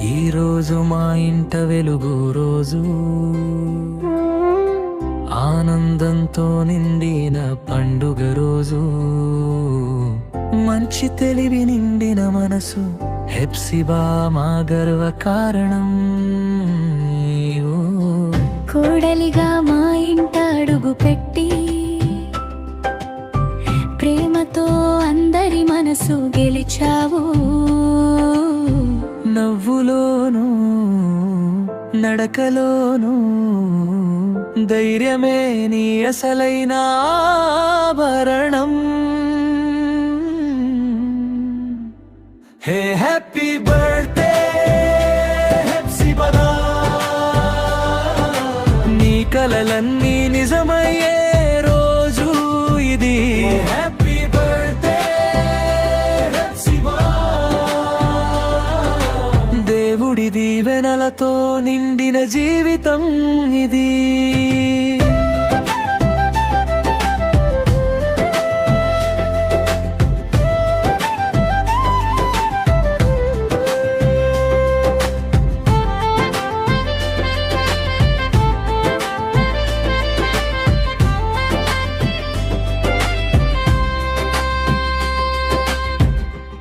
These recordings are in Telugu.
ఈ రోజు మా ఇంట వెలుగు రోజు, ఆనందంతో నిండిన పండుగ రోజు, మంచి తెలివి నిండిన మనసు హెప్సిబా మా గర్వ కారణం. కోడలిగా మా ఇంట అడుగు పెట్టి ప్రేమతో అందరి మనసు గెలిచావు. నవ్వులోను నడకలోను ధైర్యమే నీ అసలైన ఆభరణం. హే హ్యాపీ బర్త్డే హెప్సిబా, నీ కలలన్నీ నిజమయ్యే రోజు ఇది. హ్యాపీ బర్త్డే హెప్సిబా, దేవుడి దీవెనలతో నిండిన జీవితం ఇది.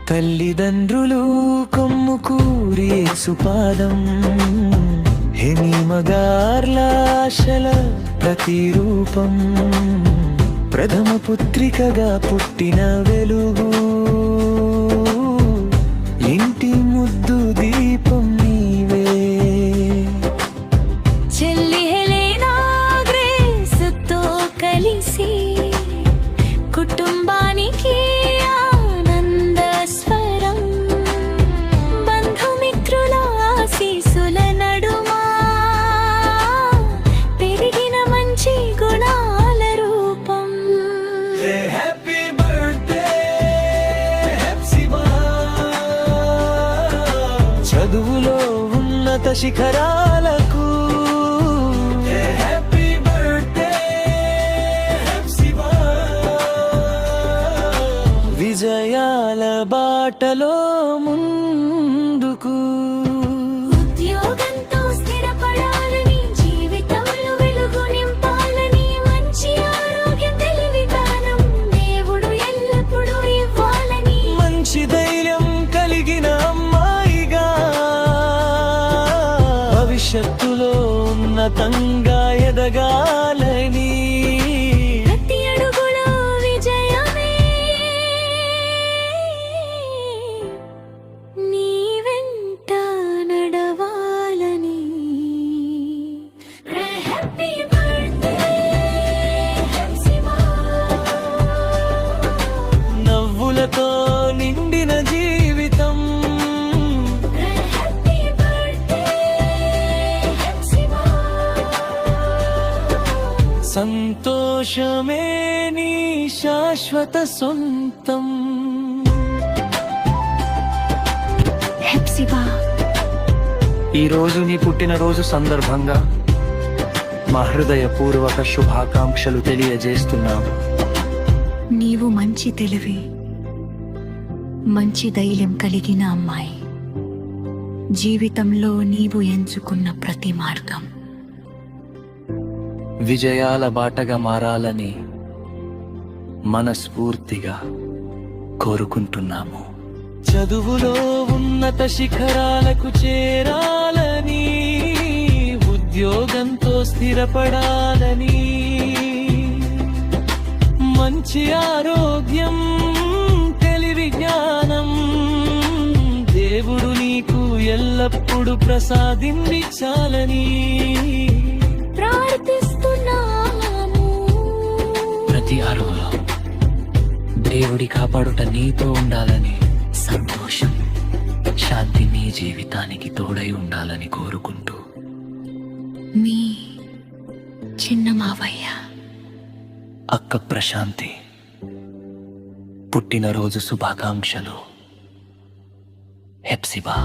తల్లిదండ్రులు కొమ్ము కూరి సుపాదం, హెనిమగార్లాశల ప్రతిరూపం, ప్రథమ పుత్రికగా పుట్టిన వెలుగు, ఇంటి ముద్దు దీపం నీవే. చెల్లి హెలెనా గ్రేస్తో కలిసి కుటుంబానికి చదువులో ఉన్నత శిఖరాలకు హ్యాపీ బర్త్డే హెప్సిబా, విజయాల బాటలో ముందుకు. ఉద్యోగంతో స్థిరపడాలని, జీవితంలో వెలుగు నింపాలని, మంచి ఆరోగ్యం తెలివి జ్ఞానం దేవుడు ఎల్లప్పుడూ ఇవ్వాలని, మంచి ధైర్యం కలిగిన భవిష్యత్తులో ఉన్నతంగా ఎదగాలని, ప్రతి అడుగులో విజయమే నీ వెంట నడవాలని. హ్యాపీ బర్త్డే హెప్సిబా, నవ్వులతో నిండిన జీవితం. సంతోషమే నీ శాశ్వత సొంతం. హెప్సిబా, ఈరోజు నీ పుట్టినరోజు సందర్భంగా మా హృదయపూర్వక శుభాకాంక్షలు తెలియజేస్తున్నాము. నీవు మంచి తెలివి, మంచి ధైర్యం కలిగిన అమ్మాయి. జీవితంలో నీవు ఎంచుకున్న ప్రతి మార్గం విజయాల బాటగా మారాలని మనస్ఫూర్తిగా కోరుకుంటున్నాము. చదువులో ఉన్నత శిఖరాలకు చేరాలని, ఉద్యోగంతో స్థిరపడాలని, మంచి ఆరోగ్యం తెలివి జ్ఞానం దేవుడు నీకు ఎల్లప్పుడూ ప్రసాదించాలని ప్రార్థిస్తున్నాము. ప్రతి అడుగులో దేవుడి కాపాడుట నీతో ఉండాలని, సంతోషం శాంతి నీ జీవితానికి తోడై ఉండాలని కోరుకుంటూ మీ చిన్న మావయ్య. అక్క ప్రశాంతి. పుట్టినరోజు శుభాకాంక్షలు హెప్సిబా.